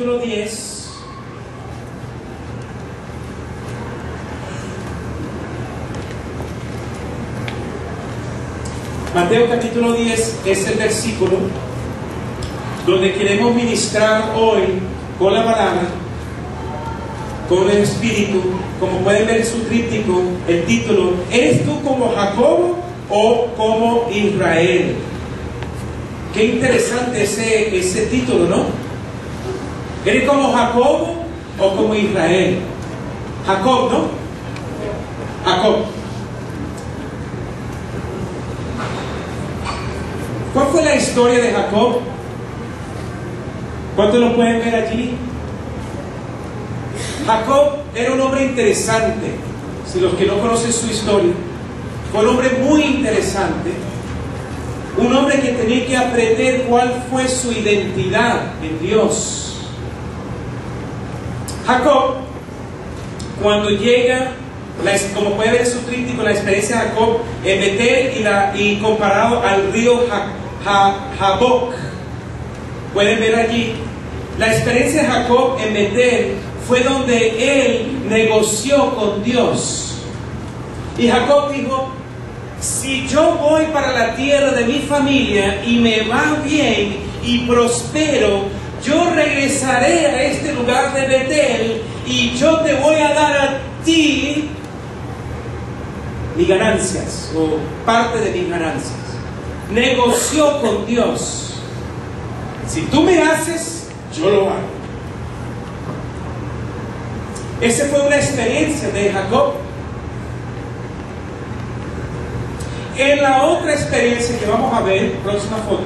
capítulo 10. Mateo capítulo 10 es el versículo donde queremos ministrar hoy con la palabra, con el Espíritu. Como pueden ver en su tríptico, el título: ¿eres tú como Jacob o como Israel? Qué interesante ese título, ¿no? ¿Eres como Jacob o como Israel? Jacob, ¿no? Jacob. ¿Cuál fue la historia de Jacob? ¿Cuántos lo pueden ver allí? Jacob era un hombre interesante. Si los que no conocen su historia, fue un hombre muy interesante. Un hombre que tenía que aprender cuál fue su identidad en Dios. Jacob, cuando llega, como puede ver en su tríptico, la experiencia de Jacob en Betel y comparado al río Jaboc, pueden ver allí la experiencia de Jacob en Betel. Fue donde él negoció con Dios. Y Jacob dijo: si yo voy para la tierra de mi familia y me va bien y prospero, yo regresaré a este lugar de Betel y yo te voy a dar a ti mis ganancias, o parte de mis ganancias. Negoció con Dios: si tú me haces, yo lo hago. Esa fue una experiencia de Jacob. En la otra experiencia que vamos a ver, próxima foto,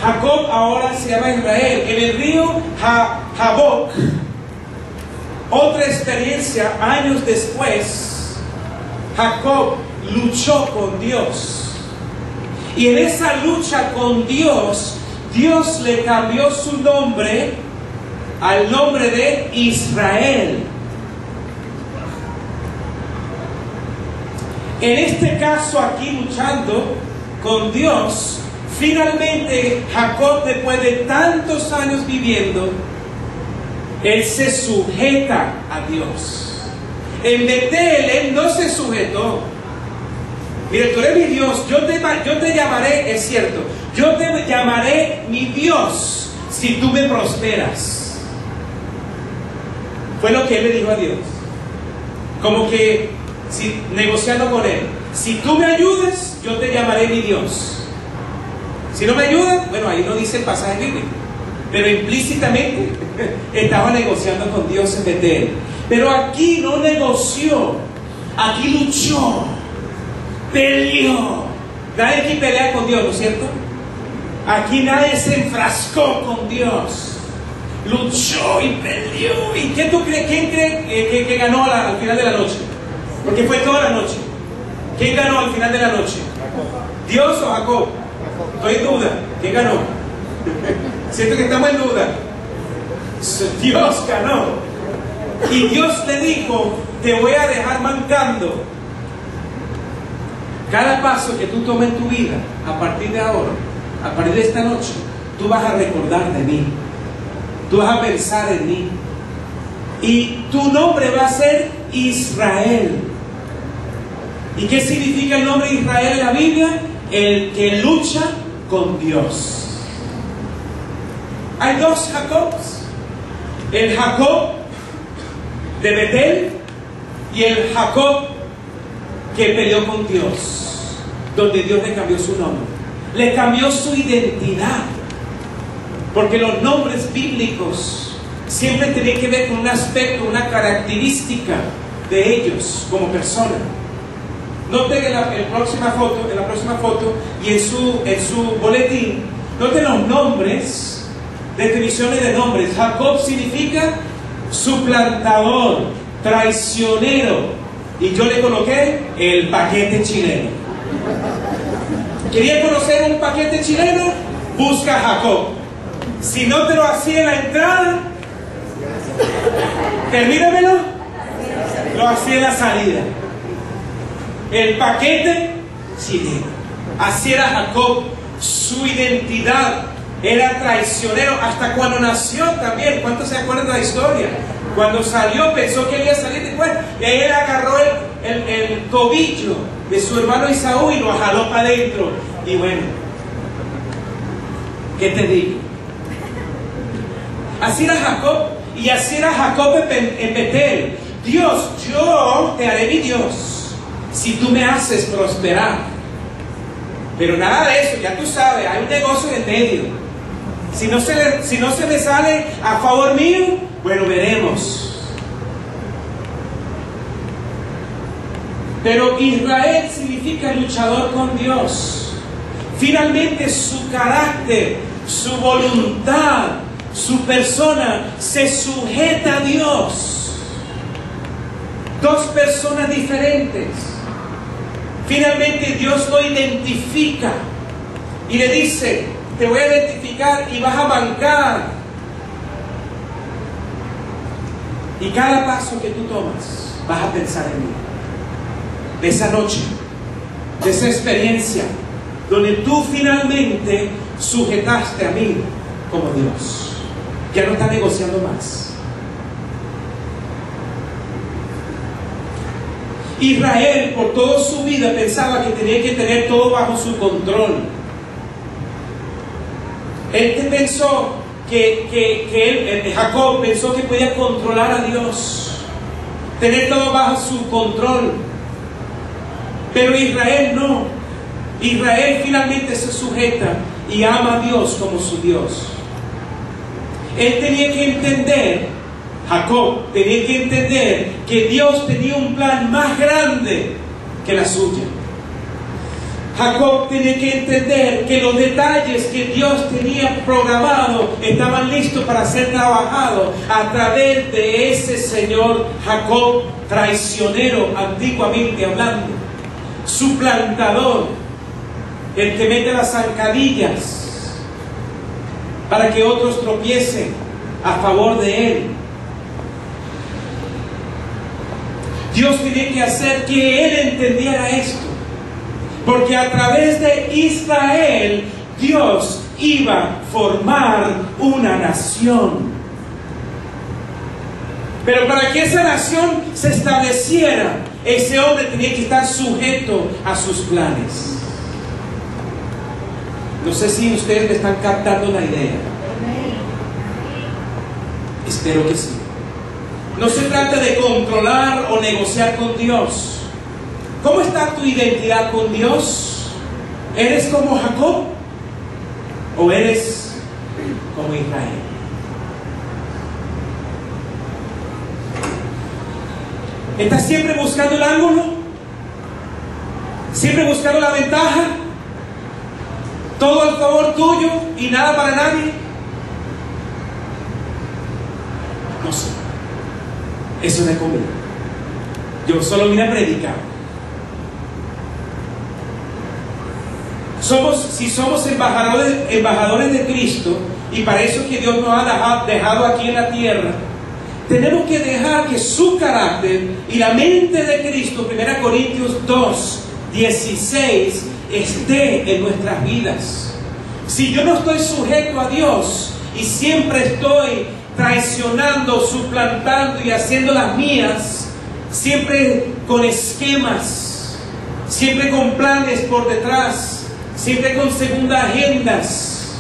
Jacob ahora se llama Israel. En el río Jaboc, otra experiencia, años después, Jacob luchó con Dios. Y en esa lucha con Dios, Dios le cambió su nombre al nombre de Israel. En este caso aquí, luchando con Dios, finalmente Jacob, después de tantos años viviendo, él se sujeta a Dios. En Betel él no se sujetó. Mire, tú eres mi Dios, yo te llamaré, es cierto, yo te llamaré mi Dios si tú me prosperas. Fue lo que él le dijo a Dios. Como que, negociando con él: si tú me ayudas, yo te llamaré mi Dios. Si no me ayudas, bueno, ahí no dice el pasaje bíblico, pero implícitamente estaba negociando con Dios en Betel. Pero aquí no negoció, aquí luchó, peleó. Nadie aquí pelea con Dios, ¿no es cierto? Aquí nadie se enfrascó con Dios. Luchó y peleó. ¿Y quién cree que ganó al final de la noche? Porque fue toda la noche. ¿Quién ganó al final de la noche? ¿Dios o Jacob? Estoy en duda. ¿Quién ganó? Siento que estamos en duda. Dios ganó. Y Dios le dijo: te voy a dejar mancando. Cada paso que tú tomes en tu vida, a partir de ahora, a partir de esta noche, tú vas a recordar de mí. Tú vas a pensar en mí. Y tu nombre va a ser Israel. ¿Y qué significa el nombre Israel en la Biblia? El que lucha con Dios. Hay dos Jacobs: el Jacob de Betel y el Jacob que peleó con Dios, donde Dios le cambió su nombre, le cambió su identidad. Porque los nombres bíblicos siempre tienen que ver con un aspecto, una característica de ellos como persona. Noten en la próxima foto y en su boletín, noten los nombres, definiciones de nombres. Jacob significa suplantador, traicionero, y yo le coloqué el paquete chileno. ¿Quería conocer un paquete chileno? Busca a Jacob. Si no te lo hacía en la entrada, termínamelo, lo hacía en la salida. El paquete chileno. Así era Jacob. Su identidad Era traicionero hasta cuando nació también. ¿Cuántos se acuerdan de la historia? Cuando salió pensó que él iba a salir después. Y él agarró el tobillo de su hermano Esaú y lo jaló para adentro. Y bueno, ¿qué te digo? Así era Jacob. Y así era Jacob en Betel. Dios, yo te haré mi Dios si tú me haces prosperar. Pero nada de eso, ya tú sabes, hay un negocio en medio. Si no se me sale a favor mío, bueno, veremos. Pero Israel significa luchador con Dios. Finalmente su carácter, su voluntad, su persona se sujeta a Dios. Dos personas diferentes. Finalmente Dios lo identifica y le dice: te voy a identificar y vas a bancar. Y cada paso que tú tomas vas a pensar en mí. De esa noche, de esa experiencia donde tú finalmente sujetaste a mí como Dios. Ya no está negociando más. Israel por toda su vida pensaba que tenía que tener todo bajo su control. Él pensó Jacob pensó que podía controlar a Dios, tener todo bajo su control. Pero Israel no. Israel finalmente se sujeta y ama a Dios como su Dios. Él tenía que entender, Jacob tenía que entender que Dios tenía un plan más grande que la suya. Jacob tenía que entender que los detalles que Dios tenía programado estaban listos para ser trabajados a través de ese señor Jacob, traicionero antiguamente hablando, suplantador, el que mete las zancadillas para que otros tropiecen a favor de él. Dios tenía que hacer que él entendiera esto, porque a través de Israel Dios iba a formar una nación. Pero para que esa nación se estableciera, ese hombre tenía que estar sujeto a sus planes. No sé si ustedes me están captando la idea. Espero que sí. No se trata de controlar o negociar con Dios. ¿Cómo está tu identidad con Dios? ¿Eres como Jacob o eres como Israel? ¿Estás siempre buscando el ángulo? ¿Siempre buscando la ventaja? ¿Todo al favor tuyo y nada para nadie? No sé. Eso no es conmigo. Yo solo vine a predicar. Si somos embajadores de Cristo, y para eso que Dios nos ha dejado aquí en la tierra, tenemos que dejar que su carácter y la mente de Cristo, 1 Corintios 2, 16, esté en nuestras vidas. Si yo no estoy sujeto a Dios y siempre estoy traicionando, suplantando y haciendo las mías, siempre con esquemas, siempre con planes por detrás, siempre con segundas agendas,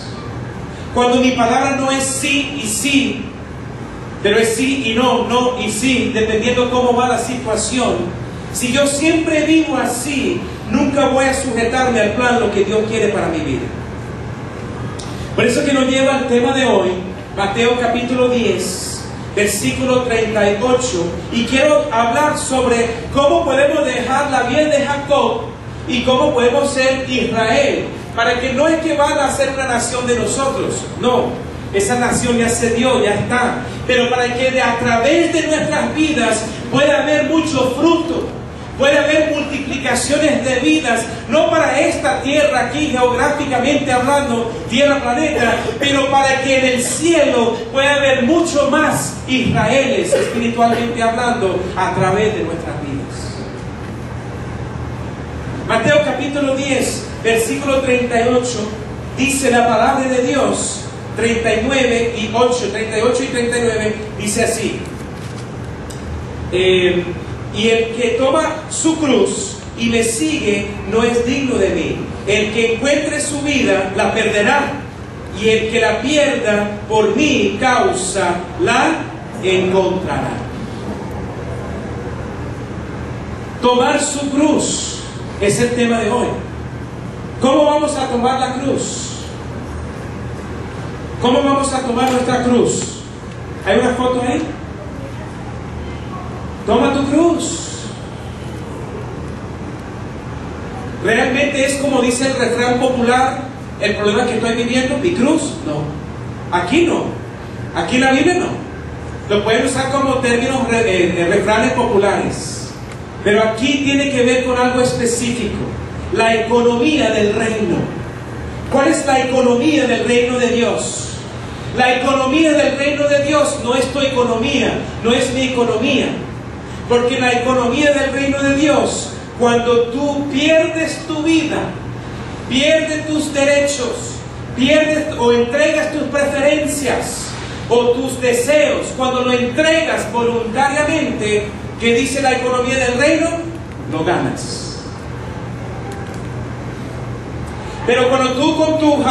cuando mi palabra no es sí y sí, pero es sí y no, no y sí, dependiendo cómo va la situación. Si yo siempre vivo así, nunca voy a sujetarme al plan, lo que Dios quiere para mi vida. Por eso que nos lleva al tema de hoy, Mateo capítulo 10, versículo 38, y quiero hablar sobre cómo podemos dejar la vida de Jacob y cómo podemos ser Israel, para que no es que van a ser una nación de nosotros, no, esa nación ya se dio, ya está, pero para que a través de nuestras vidas pueda haber mucho fruto, puede haber multiplicaciones de vidas, no para esta tierra aquí geográficamente hablando, tierra, planeta, pero para que en el cielo pueda haber mucho más Israeles espiritualmente hablando a través de nuestras vidas. Mateo capítulo 10, versículo 38, dice la palabra de Dios, 38 y 39, dice así: y el que toma su cruz y me sigue no es digno de mí. El que encuentre su vida la perderá, y el que la pierda por mi causa la encontrará. Tomar su cruz es el tema de hoy. ¿Cómo vamos a tomar la cruz? ¿Cómo vamos a tomar nuestra cruz? ¿Hay una foto ahí? Toma tu cruz. ¿Realmente es como dice el refrán popular, el problema que estoy viviendo, mi cruz? No. Aquí no. Aquí en la Biblia no. Lo pueden usar como términos, refranes populares. Pero aquí tiene que ver con algo específico. La economía del reino. ¿Cuál es la economía del reino de Dios? La economía del reino de Dios no es tu economía, no es mi economía. Porque la economía del reino de Dios, cuando tú pierdes tu vida, pierdes tus derechos, pierdes o entregas tus preferencias o tus deseos, cuando lo entregas voluntariamente, ¿qué dice la economía del reino? Lo ganas. Pero cuando tú con tu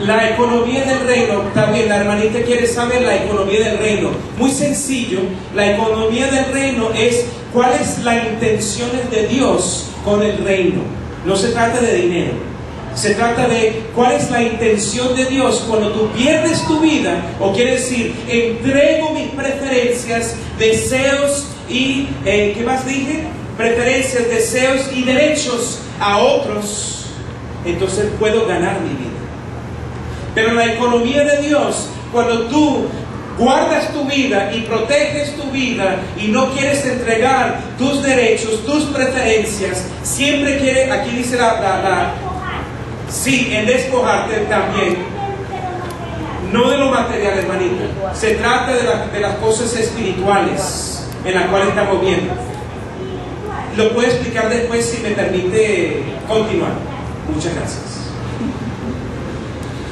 la economía del reino, también la hermanita quiere saber la economía del reino. Muy sencillo, la economía del reino es cuál es la intención de Dios con el reino. No se trata de dinero, se trata de cuál es la intención de Dios cuando tú pierdes tu vida, o quiere decir, entrego mis preferencias, deseos y, ¿qué más dije? Preferencias, deseos y derechos a otros, entonces puedo ganar mi vida. Pero la economía de Dios, cuando tú guardas tu vida y proteges tu vida y no quieres entregar tus derechos, tus preferencias, siempre quiere, aquí dice sí, en despojarte también, no de lo material, hermanita, se trata de las cosas espirituales en las cuales estamos viendo. Lo puedo explicar después si me permite continuar. Muchas gracias.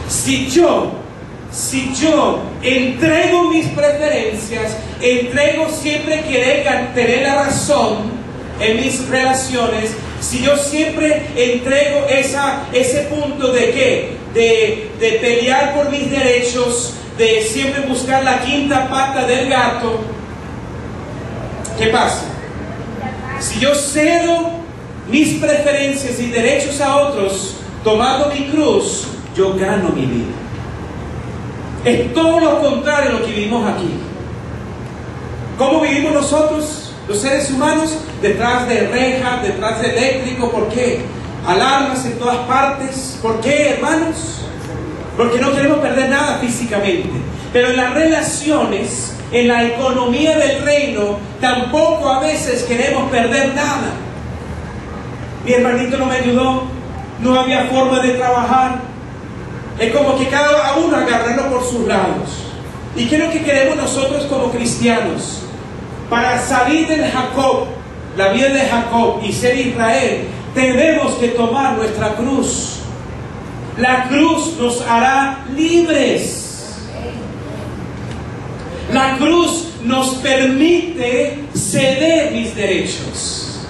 Si yo entrego mis preferencias, entrego siempre querer tener la razón en mis relaciones, si yo siempre entrego ese punto de ¿qué? De pelear por mis derechos, de siempre buscar la quinta pata del gato, ¿qué pasa? Si yo cedo mis preferencias y derechos a otros, tomando mi cruz, yo gano mi vida. Es todo lo contrario a lo que vivimos aquí. ¿Cómo vivimos nosotros, los seres humanos? Detrás de rejas, detrás de eléctrico. ¿Por qué? Alarmas en todas partes. ¿Por qué, hermanos? Porque no queremos perder nada físicamente. Pero en las relaciones, en la economía del reino, tampoco a veces queremos perder nada. Mi hermanito no me ayudó, no había forma de trabajar. Es como que cada uno agarrarlo por sus lados. ¿Y qué es lo que queremos nosotros como cristianos? Para salir del Jacob, la vida de Jacob, y ser Israel, tenemos que tomar nuestra cruz. La cruz nos hará libres. La cruz nos permite ceder mis derechos.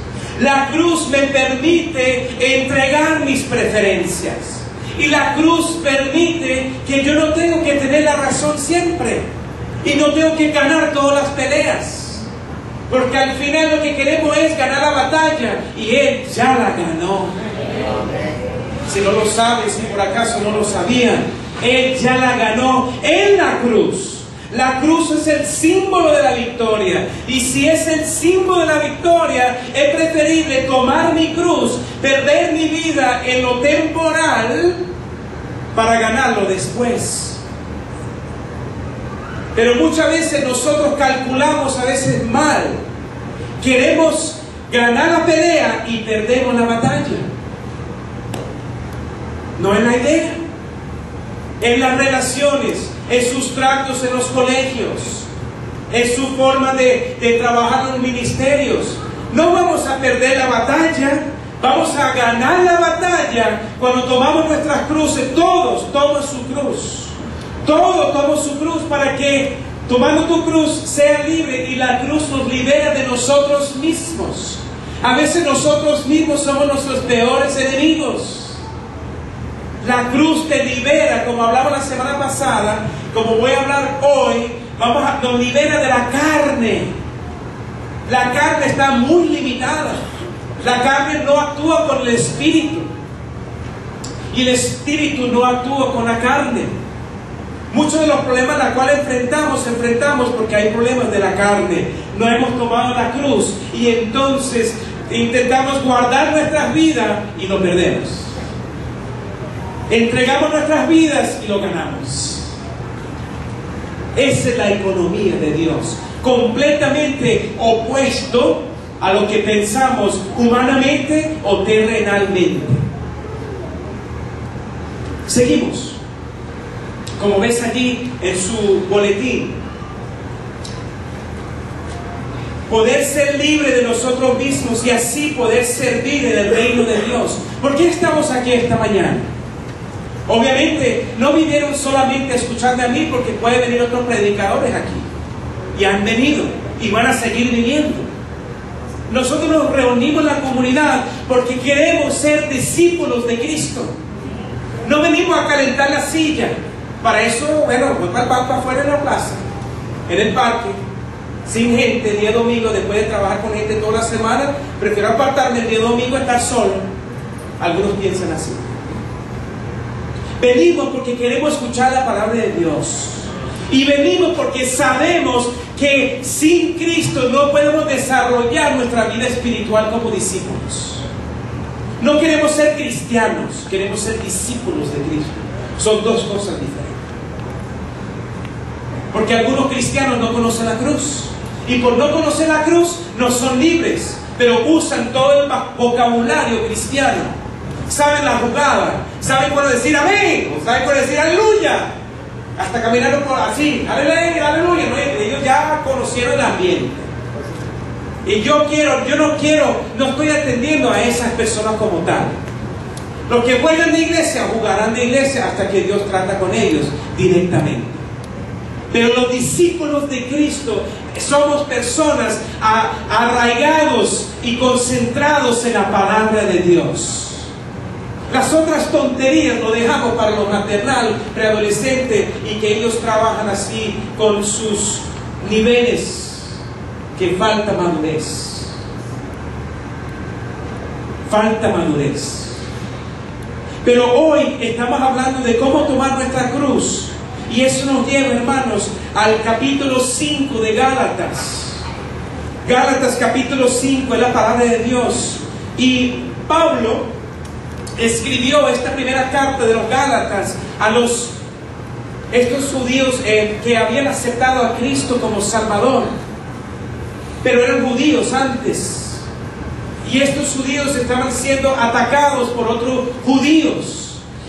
La cruz me permite entregar mis preferencias. Y la cruz permite que yo no tengo que tener la razón siempre. Y no tengo que ganar todas las peleas. Porque al final lo que queremos es ganar la batalla. Y Él ya la ganó. Si no lo sabes, si por acaso no lo sabían, Él ya la ganó en la cruz. La cruz es el símbolo de la victoria. Y si es el símbolo de la victoria, es preferible tomar mi cruz, perder mi vida en lo temporal, para ganarlo después. Pero muchas veces nosotros calculamos a veces mal. Queremos ganar la pelea y perdemos la batalla. No es la idea. En las relaciones, en sus tratos en los colegios, en su forma de trabajar en los ministerios. No vamos a perder la batalla, vamos a ganar la batalla cuando tomamos nuestras cruces. Todos toman su cruz. Todos toman su cruz para que, tomando tu cruz, sea libre, y la cruz nos libera de nosotros mismos. A veces nosotros mismos somos nuestros peores enemigos. La cruz te libera, como hablaba la semana pasada, como voy a hablar hoy, nos libera de la carne. La carne está muy limitada. La carne no actúa con el espíritu, y el espíritu no actúa con la carne. Muchos de los problemas a los cuales enfrentamos porque hay problemas de la carne. No hemos tomado la cruz y entonces intentamos guardar nuestras vidas y lo perdemos. Entregamos nuestras vidas y lo ganamos. Esa es la economía de Dios, completamente opuesto a lo que pensamos humanamente o terrenalmente. Seguimos. Como ves allí en su boletín, poder ser libre de nosotros mismos y así poder servir en el reino de Dios. ¿Por qué estamos aquí esta mañana? Obviamente no vinieron solamente a escucharme a mí, porque pueden venir otros predicadores aquí, y han venido y van a seguir viniendo. Nosotros nos reunimos en la comunidad porque queremos ser discípulos de Cristo. No venimos a calentar la silla. Para eso, bueno, voy para afuera en la plaza, en el parque, sin gente, el día domingo, después de trabajar con gente toda la semana. Prefiero apartarme el día domingo, estar solo. Algunos piensan así. Venimos porque queremos escuchar la palabra de Dios. Y venimos porque sabemos que sin Cristo no podemos desarrollar nuestra vida espiritual como discípulos. No queremos ser cristianos, queremos ser discípulos de Cristo. Son dos cosas diferentes. Porque algunos cristianos no conocen la cruz, y por no conocer la cruz no son libres, pero usan todo el vocabulario cristiano. Saben la jugada, saben cuándo decir amén, o saben cuándo decir aleluya. Hasta caminaron por así, aleluya, aleluya. ¿No? Ellos ya conocieron el ambiente. Y yo no estoy atendiendo a esas personas como tal. Los que juegan de iglesia, jugarán de iglesia hasta que Dios trata con ellos directamente. Pero los discípulos de Cristo somos personas arraigados y concentrados en la palabra de Dios. Las otras tonterías lo dejamos para lo maternal, preadolescente, y que ellos trabajan así con sus niveles, que falta madurez. Falta madurez. Pero hoy estamos hablando de cómo tomar nuestra cruz. Y eso nos lleva, hermanos, al capítulo 5 de Gálatas. Gálatas capítulo 5 es la palabra de Dios. Y Pablo escribió esta primera carta de los Gálatas a estos judíos que habían aceptado a Cristo como Salvador, pero eran judíos antes. Y estos judíos estaban siendo atacados por otros judíos.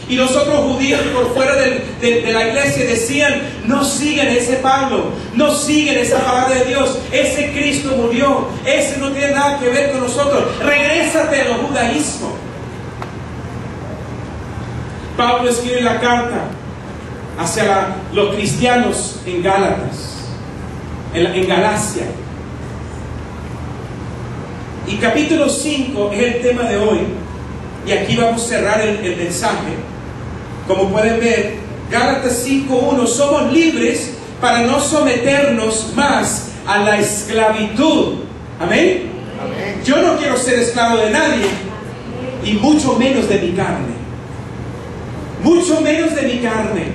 Y los otros judíos por fuera de la iglesia decían: no sigan ese Pablo, no sigan esa palabra de Dios, ese Cristo murió, ese no tiene nada que ver con nosotros, regrésate al judaísmo. Pablo escribe la carta hacia los cristianos en Gálatas, en Galacia. Y capítulo 5 es el tema de hoy, y aquí vamos a cerrar el mensaje. Como pueden ver, Gálatas 5:1, somos libres para no someternos más a la esclavitud. ¿Amén? Amén. Yo no quiero ser esclavo de nadie, y mucho menos de mi carne. Mucho menos de mi carne.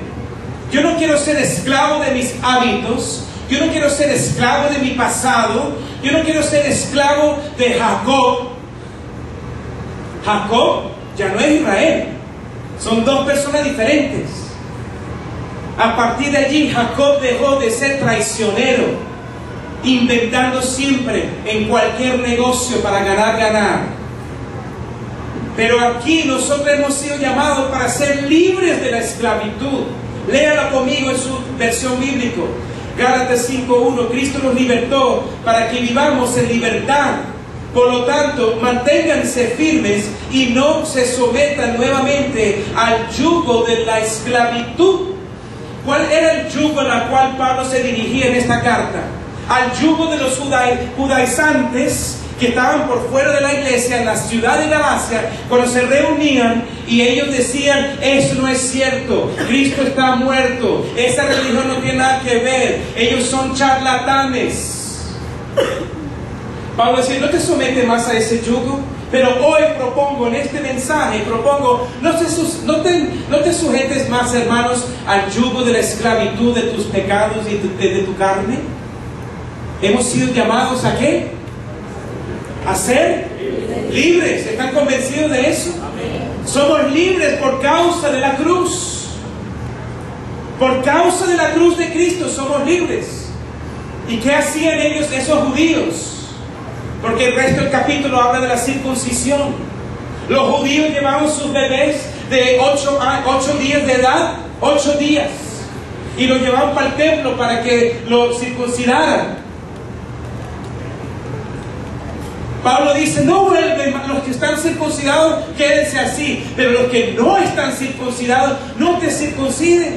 Yo no quiero ser esclavo de mis hábitos. Yo no quiero ser esclavo de mi pasado. Yo no quiero ser esclavo de Jacob. Jacob ya no es Israel. Son dos personas diferentes. A partir de allí, Jacob dejó de ser traicionero, inventando siempre en cualquier negocio para ganar. Pero aquí nosotros hemos sido llamados para ser libres de la esclavitud. Léala conmigo en su versión bíblica. Gálatas 5:1. Cristo nos libertó para que vivamos en libertad. Por lo tanto, manténganse firmes y no se sometan nuevamente al yugo de la esclavitud. ¿Cuál era el yugo al cual Pablo se dirigía en esta carta? Al yugo de los judaizantes que estaban por fuera de la iglesia en la ciudad de Galacia, cuando se reunían y ellos decían: eso no es cierto, Cristo está muerto, esa religión no tiene nada que ver, ellos son charlatanes. Pablo decía: no te sometes más a ese yugo. Pero hoy propongo en este mensaje, no te sujetes más, hermanos, al yugo de la esclavitud de tus pecados y de tu carne. Hemos sido llamados ¿a qué? A ser libres. ¿Están convencidos de eso? Somos libres por causa de la cruz. Por causa de la cruz de Cristo somos libres. ¿Y qué hacían ellos, esos judíos? Porque el resto del capítulo habla de la circuncisión. Los judíos llevaban sus bebés de 8 días de edad, 8 días, y los llevaban para el templo para que lo circuncidaran. Pablo dice: no vuelven, los que están circuncidados quédense así, pero los que no están circuncidados, no te circuncides.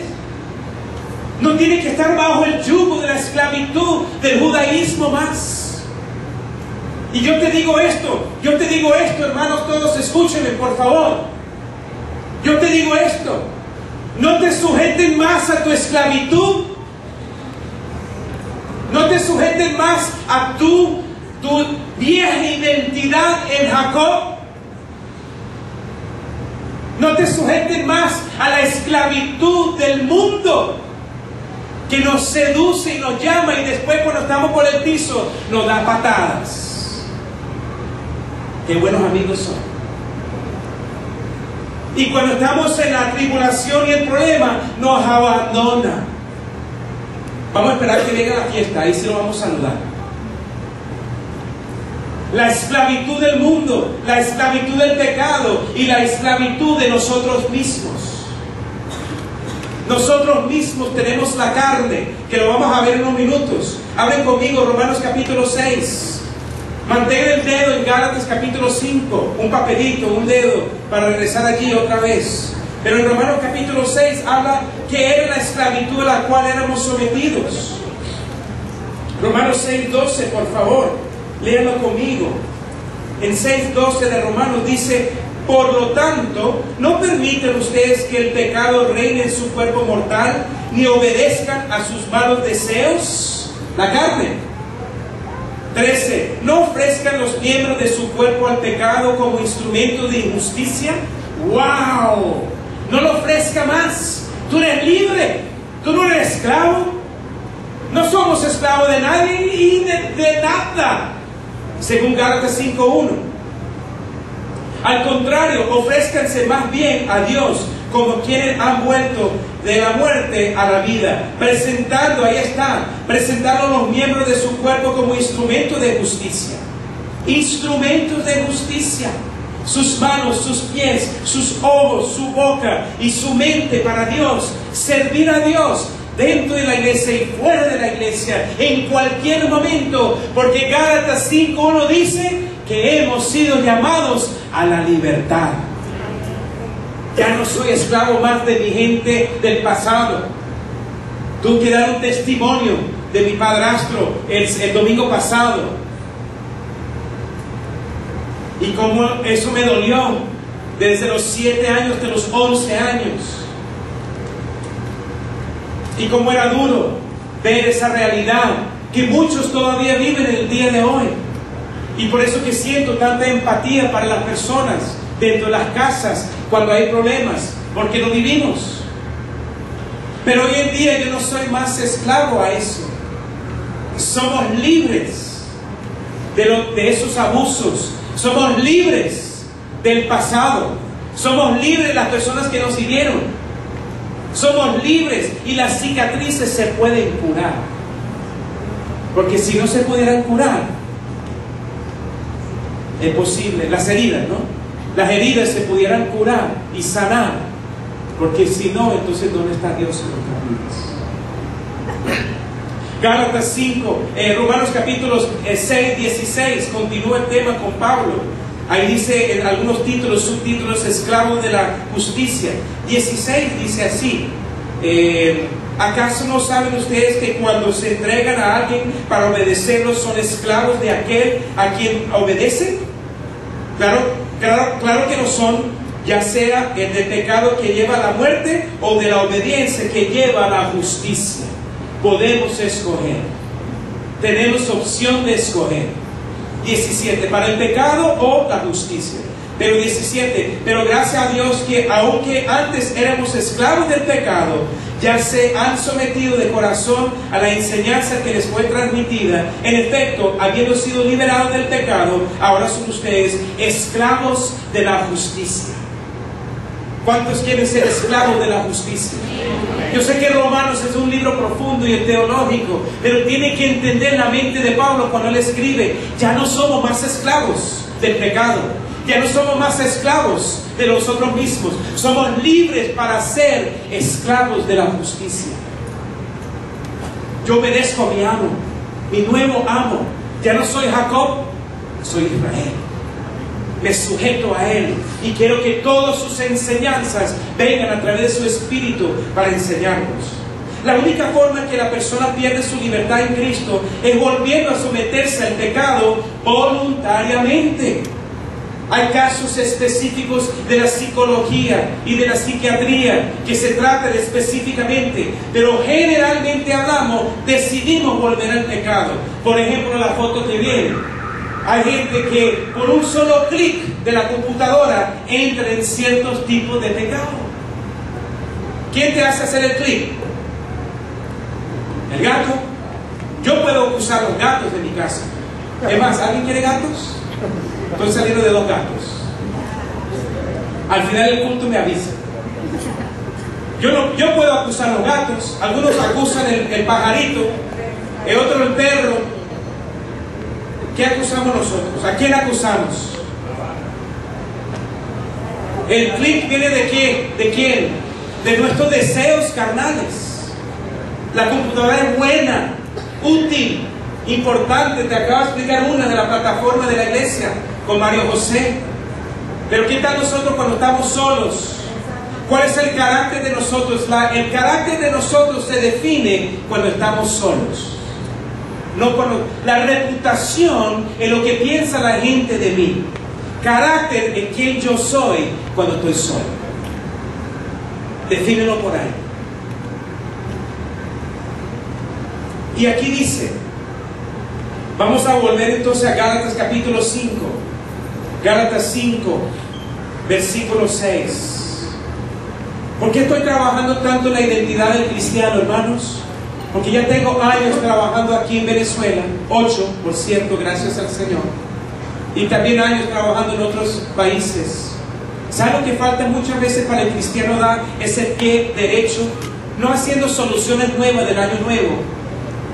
No tiene que estar bajo el yugo de la esclavitud del judaísmo más. Y yo te digo esto, hermanos, todos escúchenme, por favor. Yo te digo esto: no te sujeten más a tu esclavitud. No te sujeten más a tu vieja identidad en Jacob. No te sujeten más a la esclavitud del mundo, que nos seduce y nos llama, y después cuando estamos por el piso nos da patadas. Qué buenos amigos son. Y cuando estamos en la tribulación y el problema, nos abandona. Vamos a esperar que venga la fiesta, ahí sí lo vamos a saludar. La esclavitud del mundo, la esclavitud del pecado y la esclavitud de nosotros mismos. Nosotros mismos tenemos la carne, que lo vamos a ver en unos minutos. Abren conmigo Romanos capítulo 6. Mantén el dedo en Gálatas capítulo 5, un papelito, un dedo, para regresar allí otra vez. Pero en Romanos capítulo 6 habla que era la esclavitud a la cual éramos sometidos. Romanos 6:12, por favor, léanlo conmigo. En 6:12 de Romanos dice: por lo tanto, no permiten ustedes que el pecado reine en su cuerpo mortal, ni obedezcan a sus malos deseos, la carne. 13. No ofrezcan los miembros de su cuerpo al pecado como instrumento de injusticia. ¡Wow! No lo ofrezca más. Tú eres libre. Tú no eres esclavo. No somos esclavos de nadie y de nada, según Gálatas 5:1. Al contrario, ofrézcanse más bien a Dios como quienes han vuelto de la muerte a la vida, presentando los miembros de su cuerpo como instrumentos de justicia. Instrumentos de justicia. Sus manos, sus pies, sus ojos, su boca y su mente para Dios. Servir a Dios dentro de la iglesia y fuera de la iglesia, en cualquier momento, porque Gálatas 5:1 dice que hemos sido llamados a la libertad. Ya no soy esclavo más de mi gente del pasado. Tuve que dar un testimonio de mi padrastro el domingo pasado, y cómo eso me dolió desde los 7 años hasta los 11 años, y cómo era duro ver esa realidad que muchos todavía viven en el día de hoy. Y por eso que siento tanta empatía para las personas dentro de las casas cuando hay problemas, porque lo vivimos. Pero hoy en día yo no soy más esclavo a eso. Somos libres de esos abusos. Somos libres del pasado. Somos libres de las personas que nos hirieron. Somos libres y las cicatrices se pueden curar. Porque si no se pudieran curar, es posible, las heridas, ¿no? Las heridas se pudieran curar y sanar, porque si no, entonces ¿dónde está Dios en nuestras vidas? Gálatas 5, Romanos capítulos 6, 16, continúa el tema con Pablo. Ahí dice en algunos títulos, subtítulos, esclavos de la justicia. 16 dice así: ¿acaso no saben ustedes que cuando se entregan a alguien para obedecerlo son esclavos de aquel a quien obedecen? Claro que lo son, ya sea el del pecado que lleva a la muerte o de la obediencia que lleva a la justicia. Podemos escoger, tenemos opción de escoger. 17, para el pecado o la justicia. Pero 17, pero gracias a Dios que aunque antes éramos esclavos del pecado, ya se han sometido de corazón a la enseñanza que les fue transmitida. En efecto, habiendo sido liberados del pecado, ahora son ustedes esclavos de la justicia. ¿Cuántos quieren ser esclavos de la justicia? Yo sé que Romanos es un libro profundo y teológico, pero tiene que entender la mente de Pablo cuando él escribe: ya no somos más esclavos del pecado, ya no somos más esclavos de nosotros mismos, somos libres para ser esclavos de la justicia. Yo obedezco a mi amo, mi nuevo amo. Ya no soy Jacob, soy Israel. Me sujeto a Él y quiero que todas sus enseñanzas vengan a través de su Espíritu para enseñarnos. La única forma que la persona pierde su libertad en Cristo es volviendo a someterse al pecado voluntariamente. Hay casos específicos de la psicología y de la psiquiatría que se tratan específicamente, pero generalmente decidimos volver al pecado. Por ejemplo, la foto que viene. Hay gente que por un solo clic de la computadora entra en ciertos tipos de pecado. ¿Quién te hace hacer el clic? ¿El gato? Yo puedo usar los gatos de mi casa. Es más, ¿alguien quiere gatos? Estoy saliendo de 2 gatos. Al final del culto me avisa. Yo puedo acusar los gatos. Algunos acusan el pajarito, el otro el perro. ¿Qué acusamos nosotros? ¿A quién acusamos? El clic viene de quién? ¿De quién? De nuestros deseos carnales. La computadora es buena, útil, importante. Te acabo de explicar una de la plataforma de la iglesia con Mario José. Pero ¿qué tal nosotros cuando estamos solos? ¿Cuál es el carácter de nosotros? El carácter de nosotros se define cuando estamos solos. No cuando, la reputación es lo que piensa la gente de mí. Carácter es quien yo soy cuando estoy solo. Defínelo por ahí. Y aquí dice, vamos a volver entonces a Gálatas capítulo 5. Gálatas 5, versículo 6. ¿Por qué estoy trabajando tanto en la identidad del cristiano, hermanos? Porque ya tengo años trabajando aquí en Venezuela, 8, por cierto, gracias al Señor. Y también años trabajando en otros países. ¿Sabe lo que falta muchas veces para el cristiano dar ese pie derecho? No haciendo soluciones nuevas del año nuevo.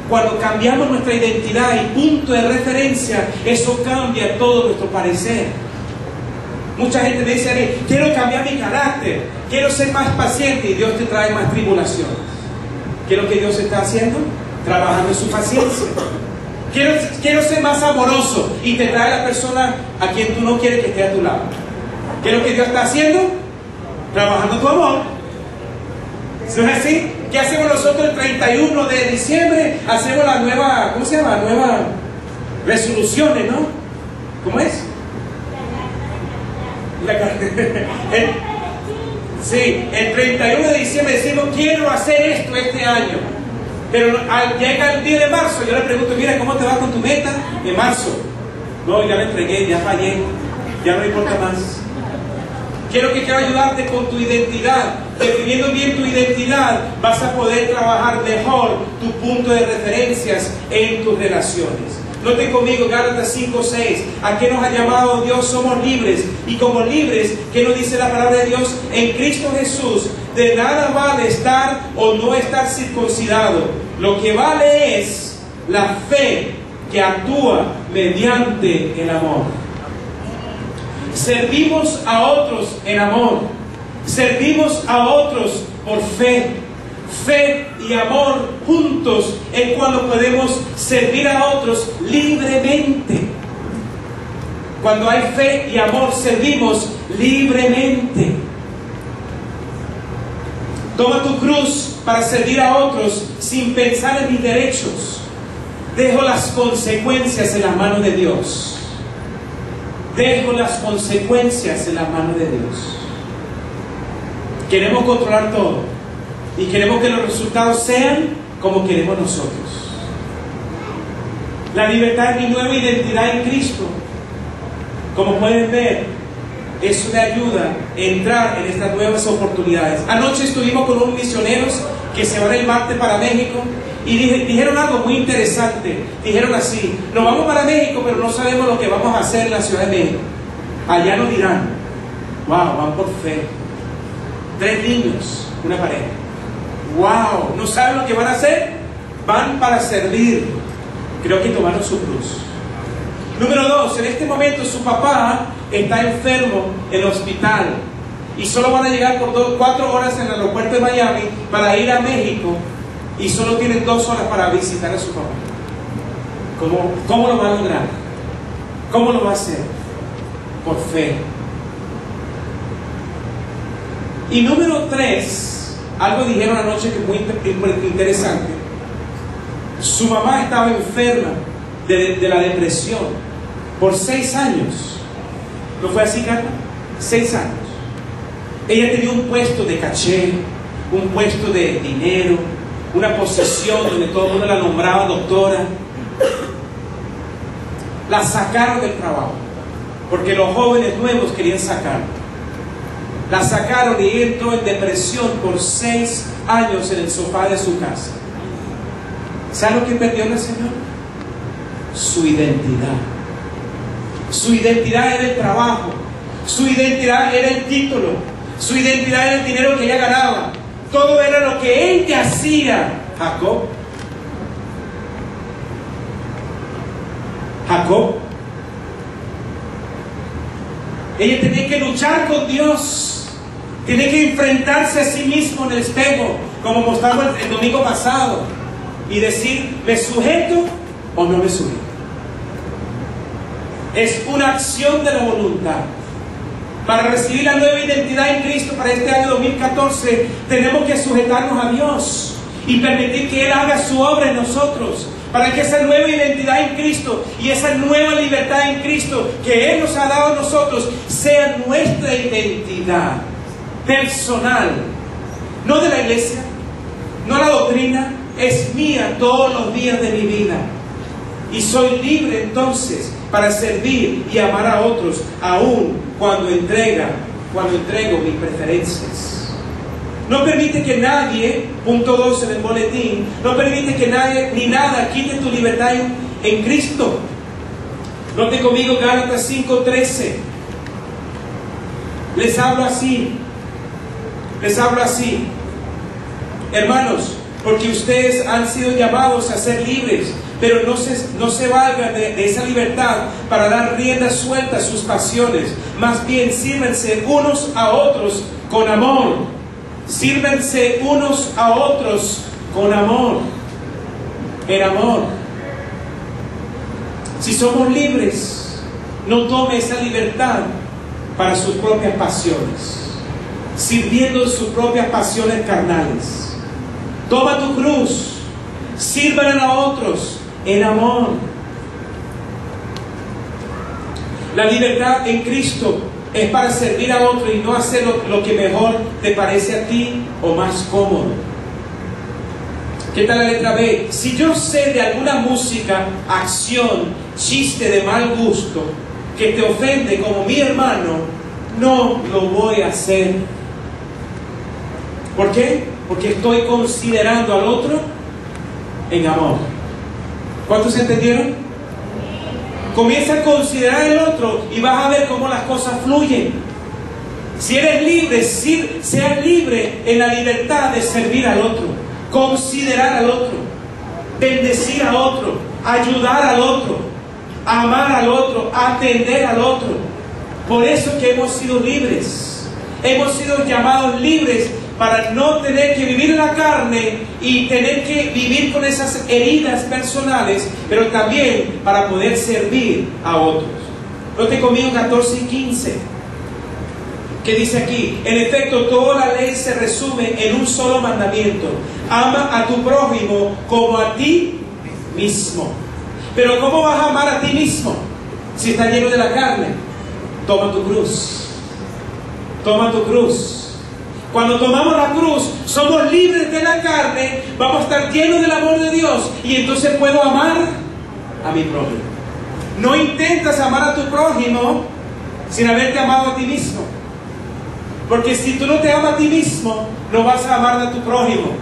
Cuando cambiamos nuestra identidad y punto de referencia, eso cambia todo nuestro parecer. Mucha gente me dice a mí: quiero cambiar mi carácter, quiero ser más paciente, y Dios te trae más tribulación. ¿Qué es lo que Dios está haciendo? Trabajando en su paciencia. Quiero ser más amoroso, y te trae la persona a quien tú no quieres que esté a tu lado. ¿Qué es lo que Dios está haciendo? Trabajando tu amor. ¿No es así? ¿Qué hacemos nosotros el 31 de diciembre? Hacemos la nueva, ¿cómo se llama? Nueva resoluciones, ¿no? ¿Cómo es? Sí, el 31 de diciembre decimos: quiero hacer esto este año. Pero al llegar el día de marzo, yo le pregunto: mira, ¿cómo te va con tu meta de marzo? No, ya me entregué, ya fallé, ya no importa más. Quiero ayudarte con tu identidad. Definiendo bien tu identidad, vas a poder trabajar mejor tu punto de referencias en tus relaciones. Noten conmigo Gálatas 5, 6. ¿A qué nos ha llamado Dios? Somos libres. Y como libres, ¿qué nos dice la palabra de Dios? En Cristo Jesús, de nada vale estar o no estar circuncidado. Lo que vale es la fe que actúa mediante el amor. Servimos a otros en amor. Servimos a otros por fe. Fe y amor juntos es cuando podemos servir a otros libremente. Cuando hay fe y amor, servimos libremente. Toma tu cruz para servir a otros sin pensar en mis derechos. Dejo las consecuencias en las manos de Dios. Dejo las consecuencias en las manos de Dios. Queremos controlar todo y queremos que los resultados sean como queremos nosotros. La libertad es mi nueva identidad en Cristo. Como pueden ver, es una ayuda entrar en estas nuevas oportunidades. Anoche estuvimos con unos misioneros que se van el martes para México y dijeron algo muy interesante. Dijeron así: nos vamos para México, pero no sabemos lo que vamos a hacer en la Ciudad de México. Allá nos dirán. Wow, van por fe. 3 niños, una pareja. Wow, no saben lo que van a hacer. Van para servir. Creo que tomaron su cruz. Número 2, en este momento su papá está enfermo en el hospital y solo van a llegar por 4 horas en el aeropuerto de Miami para ir a México y solo tienen 2 horas para visitar a su papá. ¿Cómo lo va a lograr? ¿Cómo lo va a hacer? Por fe. Y número 3, algo dijeron anoche que es muy interesante. Su mamá estaba enferma de la depresión por 6 años. ¿No fue así, Carla? 6 años. Ella tenía un puesto de caché, un puesto de dinero, una posesión donde todo el mundo la nombraba doctora. La sacaron del trabajo porque los jóvenes nuevos querían sacarla. La sacaron y entró en depresión por 6 años en el sofá de su casa. ¿Sabe lo que perdió la señora? Su identidad. Su identidad era el trabajo. Su identidad era el título. Su identidad era el dinero que ella ganaba. Todo era lo que ella hacía. Jacob. Ella tenía que luchar con Dios. Tiene que enfrentarse a sí mismo en el espejo, como mostramos el domingo pasado, y decir: ¿me sujeto o no me sujeto? Es una acción de la voluntad. Para recibir la nueva identidad en Cristo para este año 2014, tenemos que sujetarnos a Dios y permitir que Él haga su obra en nosotros, para que esa nueva identidad en Cristo y esa nueva libertad en Cristo que Él nos ha dado a nosotros sea nuestra identidad personal, no de la iglesia, no la doctrina, es mía todos los días de mi vida. Y soy libre entonces para servir y amar a otros, aun cuando entrego mis preferencias. No permite que nadie, punto 2 en el boletín, no permite que nadie ni nada quite tu libertad en Cristo. Note conmigo Gálatas 5:13. Les hablo así. Hermanos, porque ustedes han sido llamados a ser libres, pero no se valgan de esa libertad para dar rienda suelta a sus pasiones. Más bien, sírvanse unos a otros con amor. Sírvanse unos a otros con amor. En amor. Si somos libres, no tome esa libertad para sus propias pasiones, sirviendo sus propias pasiones carnales. Toma tu cruz, sírvanle a otros en amor. La libertad en Cristo es para servir a otro y no hacer lo que mejor te parece a ti o más cómodo. ¿Qué tal la letra B? Si yo sé de alguna música, acción, chiste de mal gusto que te ofende como mi hermano, no lo voy a hacer. ¿Por qué? Porque estoy considerando al otro en amor. ¿Cuántos entendieron? Comienza a considerar al otro y vas a ver cómo las cosas fluyen. Si eres libre, sea libre en la libertad de servir al otro, considerar al otro, bendecir al otro, ayudar al otro, amar al otro, atender al otro. Por eso que hemos sido libres. Hemos sido llamados libres para no tener que vivir en la carne y tener que vivir con esas heridas personales, pero también para poder servir a otros. Note conmigo 14 y 15, que dice aquí: en efecto, toda la ley se resume en un solo mandamiento: ama a tu prójimo como a ti mismo. Pero ¿cómo vas a amar a ti mismo si estás lleno de la carne? Toma tu cruz. Toma tu cruz. Cuando tomamos la cruz, somos libres de la carne, vamos a estar llenos del amor de Dios, y entonces puedo amar a mi prójimo. No intentas amar a tu prójimo sin haberte amado a ti mismo. Porque si tú no te amas a ti mismo, no vas a amar a tu prójimo.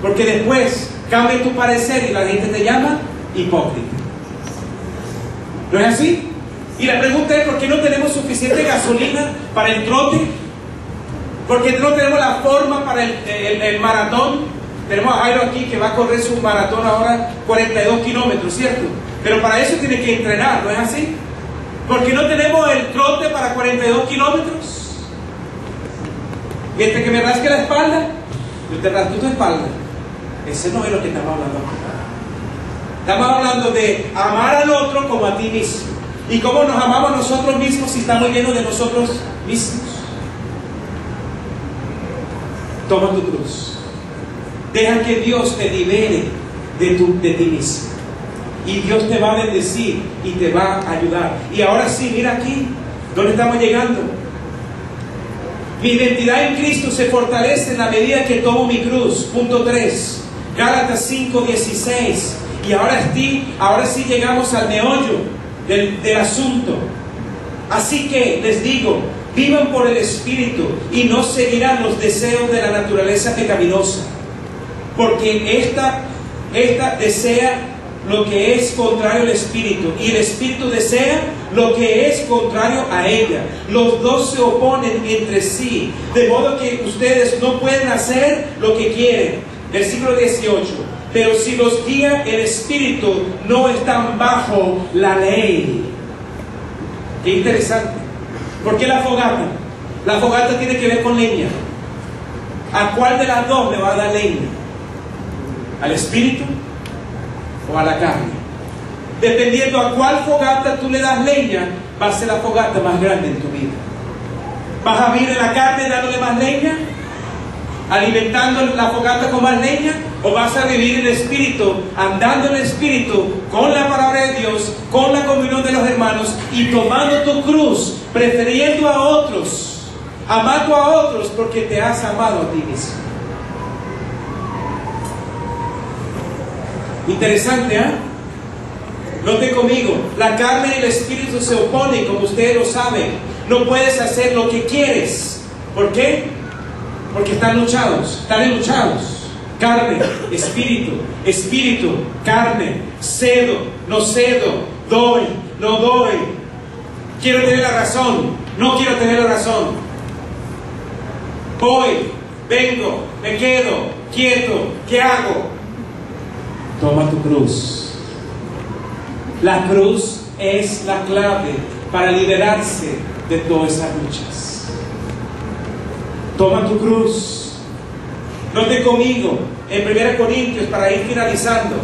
Porque después cambia tu parecer y la gente te llama hipócrita. ¿No es así? Y la pregunta es: ¿por qué no tenemos suficiente gasolina para el trote? ¿Por qué no tenemos la forma para el maratón? Tenemos a Jairo aquí que va a correr su maratón ahora 42 kilómetros, ¿cierto? Pero para eso tiene que entrenar, ¿no es así? ¿Por qué no tenemos el trote para 42 kilómetros? Y este que me rasque la espalda, yo te rasco tu espalda. Ese no es lo que estamos hablando. Estamos hablando de amar al otro como a ti mismo. ¿Y cómo nos amamos a nosotros mismos si estamos llenos de nosotros mismos? Toma tu cruz. Deja que Dios te libere de ti mismo. Y Dios te va a bendecir y te va a ayudar. Y ahora sí, mira aquí, ¿dónde estamos llegando? Mi identidad en Cristo se fortalece en la medida que tomo mi cruz. Punto 3, Gálatas 5:16. Y ahora sí llegamos al meollo del asunto. Así que les digo: vivan por el Espíritu y no seguirán los deseos de la naturaleza pecaminosa, porque esta desea lo que es contrario al Espíritu, y el Espíritu desea lo que es contrario a ella. Los dos se oponen entre sí, de modo que ustedes no pueden hacer lo que quieren. Versículo 18: pero si los guía el Espíritu, no están bajo la ley. Qué interesante. ¿Por qué la fogata? La fogata tiene que ver con leña. ¿A cuál de las dos le va a dar leña? ¿Al Espíritu o a la carne? Dependiendo a cuál fogata tú le das leña, va a ser la fogata más grande en tu vida. ¿Vas a vivir en la carne dándole más leña, alimentando la fogata con más leña? ¿O vas a vivir en el Espíritu, andando en el Espíritu, con la palabra de Dios, con la comunión de los hermanos, y tomando tu cruz, prefiriendo a otros, amando a otros porque te has amado a ti mismo? Interesante, ¿eh? Note conmigo, la carne y el Espíritu se oponen, como ustedes lo saben. No puedes hacer lo que quieres. ¿Por qué? Porque están luchados. Carne, espíritu, espíritu, carne, cedo, no cedo, doy, no doy. Quiero tener la razón, no quiero tener la razón. Voy, vengo, me quedo, quieto, ¿qué hago? Toma tu cruz. La cruz es la clave para liberarse de todas esas luchas. Toma tu cruz. Note conmigo en 1 Corintios, para ir finalizando,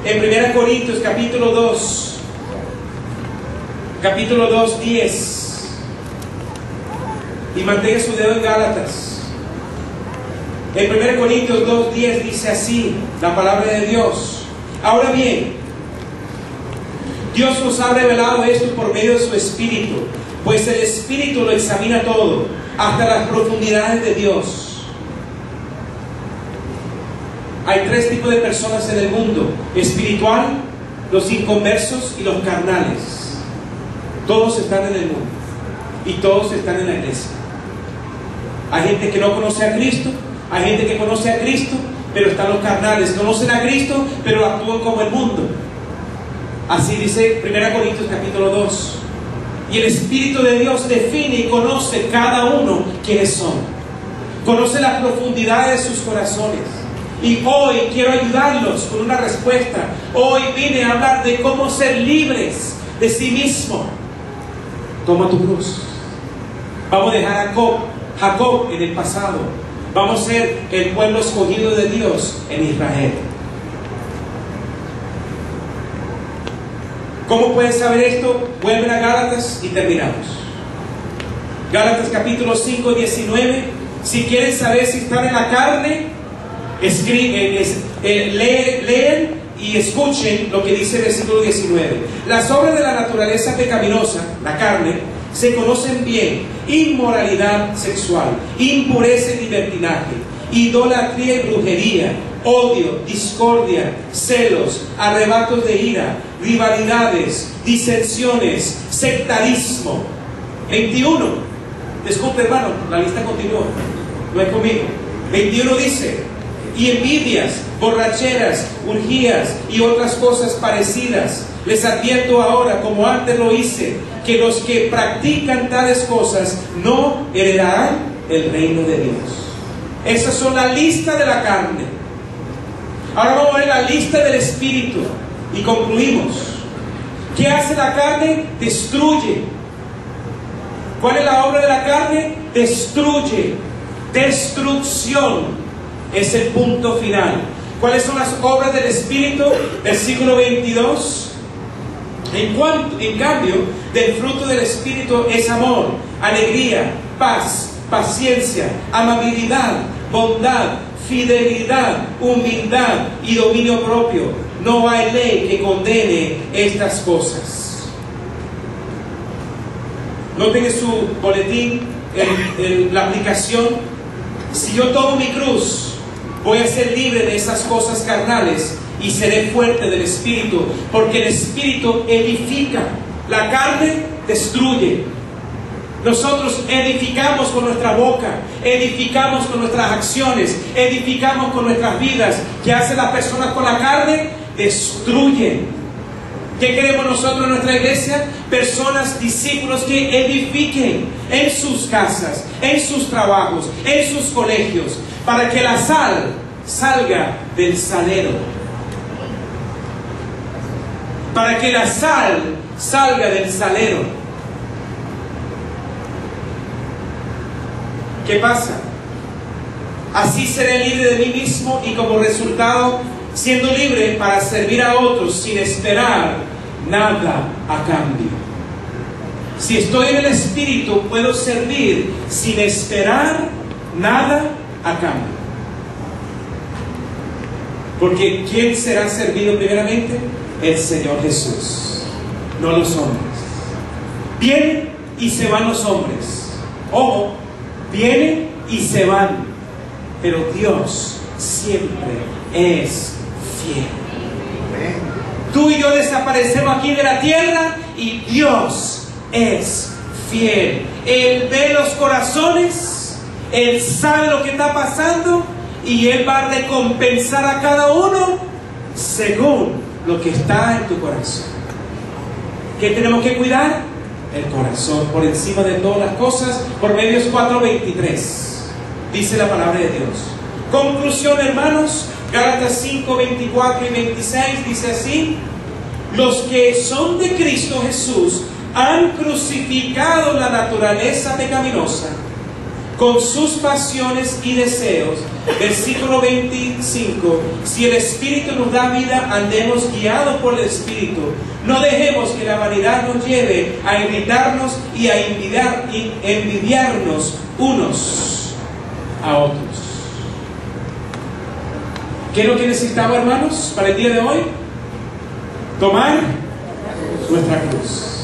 en 1 Corintios capítulo 2, 10, y mantenga su dedo en Gálatas. En 1 Corintios 2:10 dice así la palabra de Dios: ahora bien, Dios nos ha revelado esto por medio de su Espíritu, pues el Espíritu lo examina todo, hasta las profundidades de Dios. Hay tres tipos de personas en el mundo: espiritual, los inconversos y los carnales. Todos están en el mundo y todos están en la iglesia. Hay gente que no conoce a Cristo, hay gente que conoce a Cristo, pero están los carnales. Conocen a Cristo, pero actúan como el mundo. Así dice 1 Corintios capítulo 2. Y el Espíritu de Dios define y conoce cada uno quiénes son. Conoce las profundidades de sus corazones. Y hoy quiero ayudarlos con una respuesta. Hoy vine a hablar de cómo ser libres de sí mismo. Toma tu cruz. Vamos a dejar a Jacob en el pasado. Vamos a ser el pueblo escogido de Dios en Israel. ¿Cómo puedes saber esto? Vuelven a Gálatas y terminamos. Gálatas capítulo 5, 19. Si quieren saber si están en la carne, lean y escuchen lo que dice el versículo 19. Las obras de la naturaleza pecaminosa, la carne, se conocen bien: inmoralidad sexual, impureza y libertinaje, idolatría y brujería, odio, discordia, celos, arrebatos de ira, rivalidades, disensiones, sectarismo. 21. Disculpe, hermano, la lista continúa, no es conmigo. 21 dice: y envidias, borracheras, orgías y otras cosas parecidas. Les advierto ahora, como antes lo hice, que los que practican tales cosas no heredarán el reino de Dios. Esas son la lista de la carne. Ahora vamos a ver la lista del Espíritu y concluimos. ¿Qué hace la carne? Destruye. ¿Cuál es la obra de la carne? Destruye. Destrucción es el punto final. ¿Cuáles son las obras del Espíritu? Versículo 22. En cambio, del fruto del Espíritu es amor, alegría, paz, paciencia, amabilidad, bondad, fidelidad, humildad y dominio propio. No hay ley que condene estas cosas. Noten en su boletín, la aplicación: si yo tomo mi cruz, voy a ser libre de esas cosas carnales y seré fuerte del Espíritu, porque el Espíritu edifica, la carne destruye. Nosotros edificamos con nuestra boca, edificamos con nuestras acciones, edificamos con nuestras vidas. ¿Qué hacen las personas con la carne? Destruyen. ¿Qué queremos nosotros en nuestra iglesia? Personas, discípulos que edifiquen en sus casas, en sus trabajos, en sus colegios, para que la sal salga del salero. Para que la sal salga del salero. ¿Qué pasa? Así seré libre de mí mismo y como resultado, siendo libre para servir a otros sin esperar nada a cambio. Si estoy en el Espíritu, puedo servir sin esperar nada a cambio. Porque ¿quién será servido primeramente? El Señor Jesús, no los hombres. Vienen y se van los hombres. Ojo, vienen y se van, pero Dios siempre es fiel. Tú y yo desaparecemos aquí de la tierra y Dios es fiel. Él ve los corazones, Él sabe lo que está pasando y Él va a recompensar a cada uno según lo que está en tu corazón. ¿Qué tenemos que cuidar? El corazón por encima de todas las cosas. Proverbios 4:23 dice la palabra de Dios. Conclusión, hermanos. Gálatas 5, 24 y 26 dice así: los que son de Cristo Jesús han crucificado la naturaleza pecaminosa con sus pasiones y deseos. Versículo 25: si el Espíritu nos da vida, andemos guiados por el Espíritu. No dejemos que la vanidad nos lleve a irritarnos y a envidiarnos unos a otros. ¿Qué es lo que necesitamos, hermanos, para el día de hoy? Tomar nuestra cruz.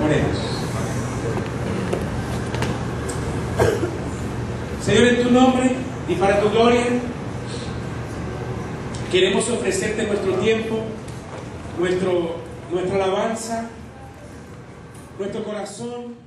Oremos. Señor, en tu nombre y para tu gloria, queremos ofrecerte nuestro tiempo, nuestra alabanza, nuestro corazón.